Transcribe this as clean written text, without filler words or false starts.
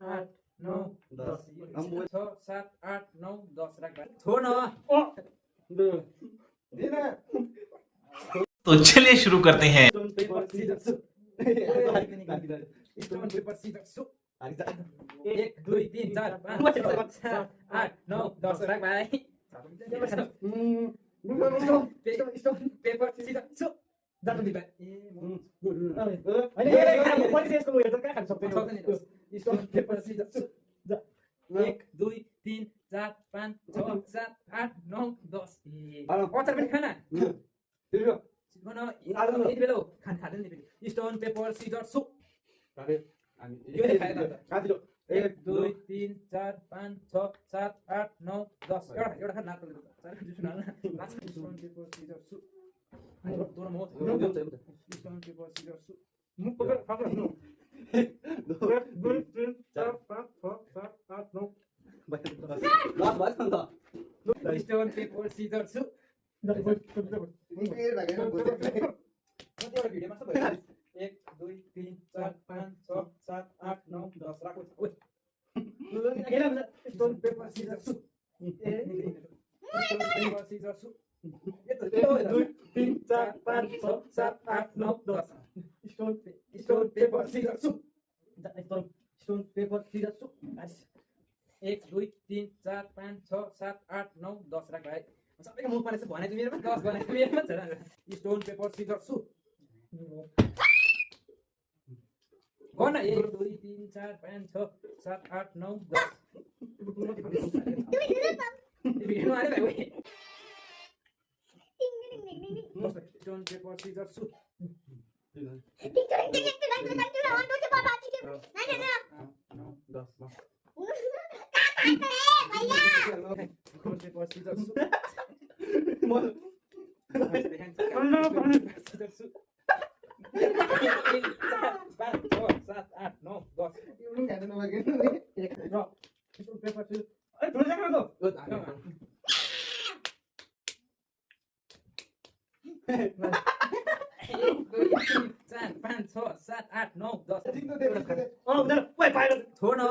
8 9 10 6 7 8 9 10 राख भाइ छोड न तो चलिए शुरू करते हैं। स्टोन पेपर सीजर सु 1 2 3 4 5 6 7 8 9 10 राख भाइ स्टोन पेपर सीजर सु जानु दि भाइ स्टोन पेपर सीजर सु 1 2 3 4 5 6 7 8 9 10 अचार पनि खाना यति बेला खाँदैन नि फेरि स्टोन पेपर सिजर सु 1 2 3 4 5 6 7 8 9 10 एउटा खा नाच्नु स्टोन पेपर सिजर सु स्टोन पेपर सिजर सु मुख पकड फाक्नु 1 2 3 4 5 6 7 8 9 स्टोन पेपर सिजर सु भिडियोमा सब 1 2 3 4 5 6 7 8 9 10 राख्नु स्टोन पेपर सिजर सु स्टोन पेपर सिजर सु 1 2 3 4 5 6 7 8 9 10 स्टोन पेपर सिजर सु स्टोन पेपर सिजर सु 1 2 3 4 5 6 7 8 9 10 राख भाइ सबैको मुखमा रहेछ भने चाहिँ मेरोमा 10 भने मेरोमा छ स्टोन पेपर सिजर सु गर्न 1 2 3 4 5 6 7 8 9 10 भिडियोमा आले भाइ स्टोन पेपर सिजर सु छोड न